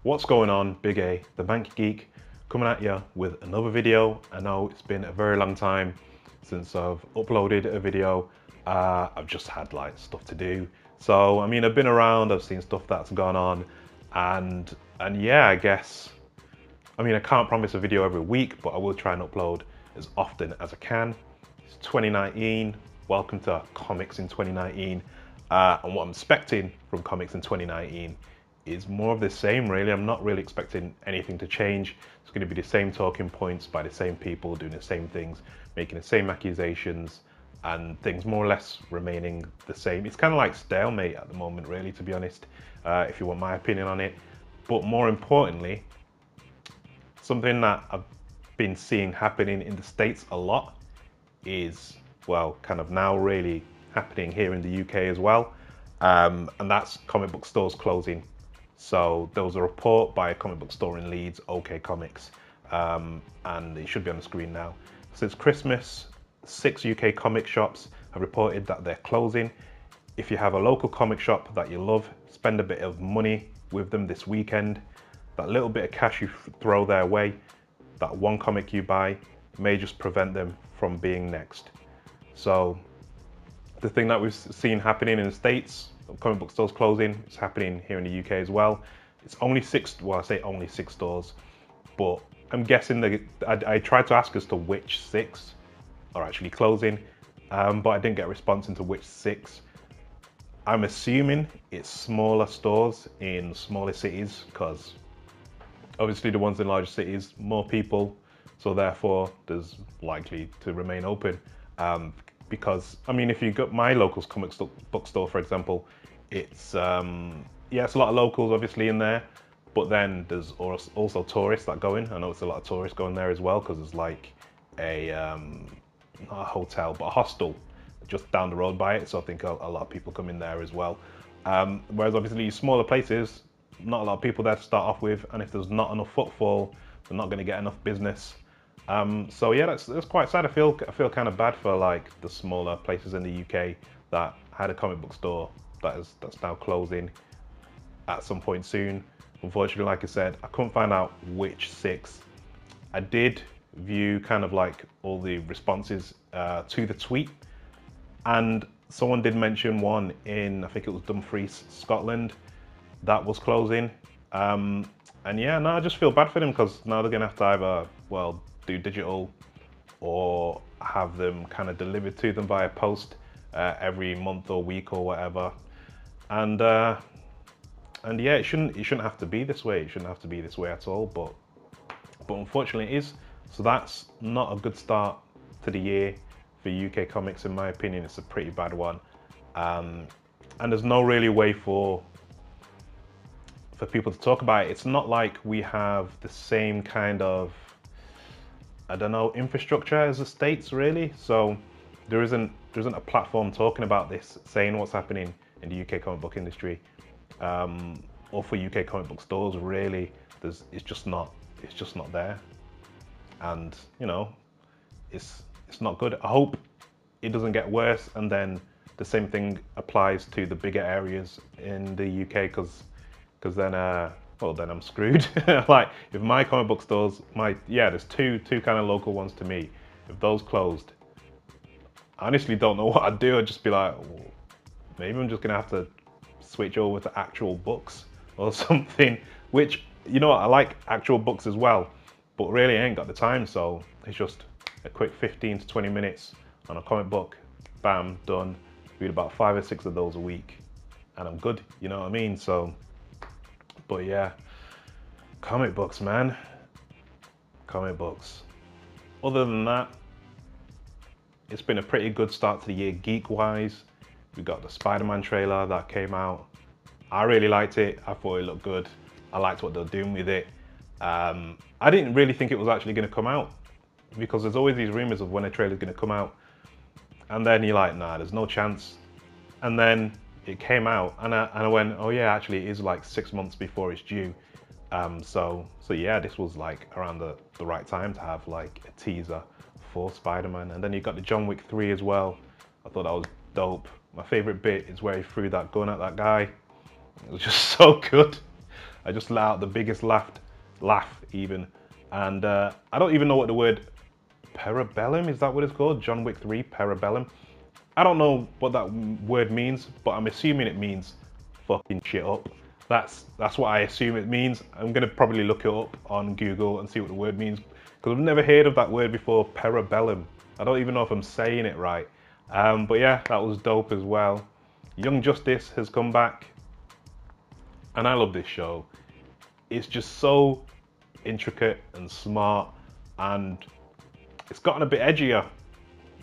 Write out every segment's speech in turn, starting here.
What's going on? Big A, the Bank Geek, coming at you with another video. I know it's been a very long time since I've uploaded a video. I've just had like stuff to do. So, I mean, I've been around, I've seen stuff that's gone on, and yeah, I guess, I mean, I can't promise a video every week, but I will try and upload as often as I can. It's 2019, welcome to Comics in 2019. And what I'm expecting from Comics in 2019 is more of the same, really. I'm not really expecting anything to change. It's going to be the same talking points by the same people doing the same things, making the same accusations, and things more or less remaining the same. It's kind of like stalemate at the moment, really, to be honest, if you want my opinion on it. But more importantly, something that I've been seeing happening in the States a lot is, well, kind of now really happening here in the UK as well. And that's comic book stores closing. So there was a report by a comic book store in Leeds, OK Comics, and it should be on the screen now. Since Christmas, 6 UK comic shops have reported that they're closing. If you have a local comic shop that you love, spend a bit of money with them this weekend. That little bit of cash you throw their way, that one comic you buy, may just prevent them from being next. So the thing that we've seen happening in the States, comic book stores closing, it's happening here in the UK as well. It's only 6, well, I say only 6 stores, but I'm guessing I tried to ask as to which 6 are actually closing, but I didn't get a response into which 6. I'm assuming it's smaller stores in smaller cities, because obviously the ones in larger cities, more people, so therefore there's likely to remain open. Because, I mean, if you got my local comic book store, for example, it's, yeah, it's a lot of locals obviously in there, but then there's also tourists that go in. I know it's a lot of tourists going there as well, because there's like a, not a hotel, but a hostel just down the road by it. So I think a lot of people come in there as well. Whereas obviously smaller places, not a lot of people there to start off with, and if there's not enough footfall, they're not going to get enough business. So yeah, that's quite sad. I feel kind of bad for like the smaller places in the UK that had a comic book store that's now closing at some point soon. Unfortunately, like I said, I couldn't find out which 6. I did view kind of like all the responses to the tweet, and someone did mention one in, I think it was Dumfries, Scotland, that was closing. And yeah, no, I just feel bad for them, because now they're gonna have to either, well, do digital or have them kind of delivered to them via post every month or week or whatever. And yeah, it shouldn't have to be this way. It shouldn't have to be this way at all, but unfortunately it is. So that's not a good start to the year for UK comics, in my opinion. It's a pretty bad one. And there's no really way for people to talk about it. It's not like we have the same kind of, I don't know, infrastructure as the States, really. So there isn't a platform talking about this, saying what's happening in the UK comic book industry, or for UK comic book stores, really. It's just not there. And you know, it's not good. I hope it doesn't get worse, and then the same thing applies to the bigger areas in the UK, because then well, then I'm screwed. Like, if my comic book stores, there's two kind of local ones to me. If those closed, I honestly don't know what I'd do. I'd just be like, well, maybe I'm just gonna have to switch over to actual books or something. Which, you know what, I like actual books as well, but really I ain't got the time. So it's just a quick 15 to 20 minutes on a comic book, bam, done. Read about 5 or 6 of those a week, and I'm good. You know what I mean? So. But yeah, comic books, man. Comic books. Other than that, it's been a pretty good start to the year geek-wise. We got the Spider-Man trailer that came out. I really liked it. I thought it looked good. I liked what they're doing with it. I didn't really think it was actually going to come out, because there's always these rumors of when a trailer's going to come out. And then you're like, nah, there's no chance. And then it came out, and I went, oh yeah, actually it is like 6 months before it's due. So yeah, this was like around the right time to have like a teaser for Spider-Man. And then you got the John Wick 3 as well. I thought that was dope. My favorite bit is where he threw that gun at that guy. It was just so good. I just let out the biggest laugh even. And I don't even know what the word parabellum, is that what it's called? John Wick 3, parabellum. I don't know what that word means, but I'm assuming it means fucking shit up. That's what I assume it means. I'm gonna probably look it up on Google and see what the word means, because I've never heard of that word before, parabellum. I don't even know if I'm saying it right. But yeah, that was dope as well. Young Justice has come back, and I love this show. It's just so intricate and smart, and it's gotten a bit edgier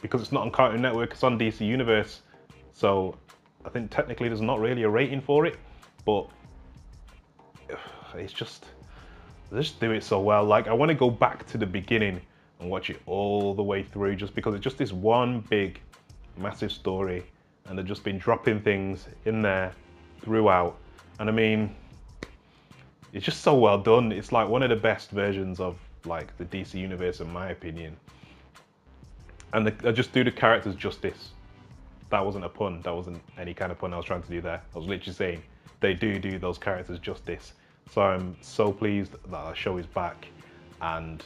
because it's not on Cartoon Network, it's on DC Universe. So I think technically there's not really a rating for it, but it's just, they just do it so well. Like, I want to go back to the beginning and watch it all the way through, just because it's just this one big, massive story, and they've just been dropping things in there throughout. And I mean, it's just so well done. It's like one of the best versions of like the DC Universe, in my opinion. And they just do the characters justice. That wasn't a pun. That wasn't any kind of pun I was trying to do there. I was literally saying they do those characters justice. So I'm so pleased that our show is back. And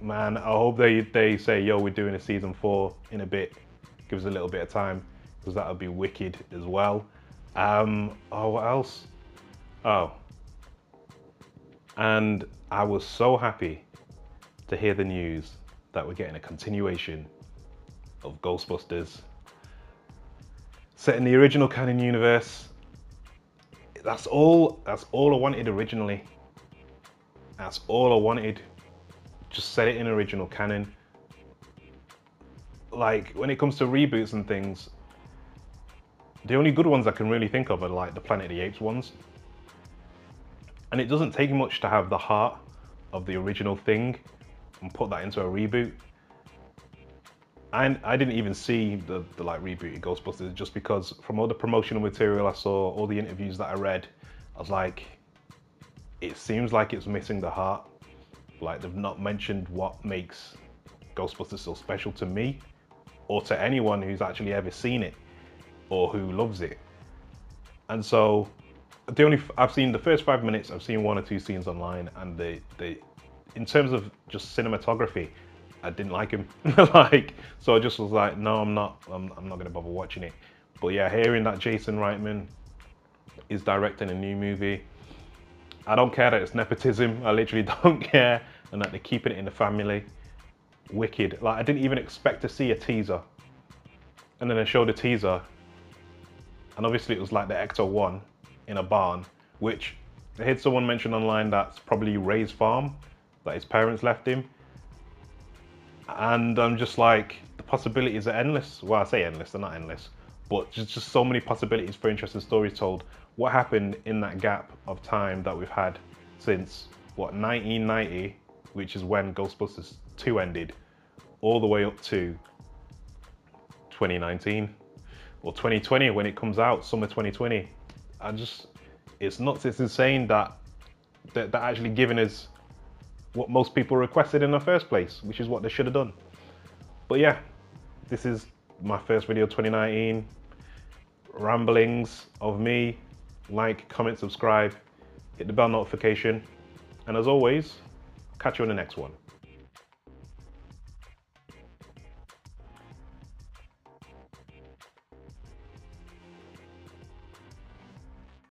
man, I hope they say, yo, we're doing a season 4 in a bit. Give us a little bit of time, because that would be wicked as well. Oh, what else? Oh, and I was so happy to hear the news that we're getting a continuation of Ghostbusters set in the original canon universe. That's all I wanted originally. That's all I wanted. Just set it in original canon. Like, when it comes to reboots and things, the only good ones I can really think of are like the Planet of the Apes ones. And it doesn't take much to have the heart of the original thing and put that into a reboot. And I didn't even see the like rebooted Ghostbusters, just because from all the promotional material I saw, all the interviews that I read, I was like, it seems like it's missing the heart. Like, they've not mentioned what makes Ghostbusters so special to me, or to anyone who's actually ever seen it or who loves it. And so I've seen the first 5 minutes, I've seen 1 or 2 scenes online, and they in terms of just cinematography, I didn't like him. Like, so I just was like, no, I'm not gonna bother watching it. But yeah, hearing that Jason Reitman is directing a new movie, I don't care that it's nepotism. I literally don't care, and that they're keeping it in the family. Wicked. Like, I didn't even expect to see a teaser, and then they showed a teaser, and obviously it was like the Ecto-1 in a barn, which I heard someone mention online that's probably Ray's farm that his parents left him. And I'm just like, the possibilities are endless. Well, I say endless, they're not endless, but just so many possibilities for interesting stories told. What happened in that gap of time that we've had since, what, 1990, which is when Ghostbusters 2 ended, all the way up to 2019 or 2020 when it comes out, summer 2020. It's nuts, it's insane that they're actually giving us what most people requested in the first place, which is what they should have done. But yeah, this is my first video 2019. Ramblings of me. Like, comment, subscribe, hit the bell notification, and as always, catch you on the next one.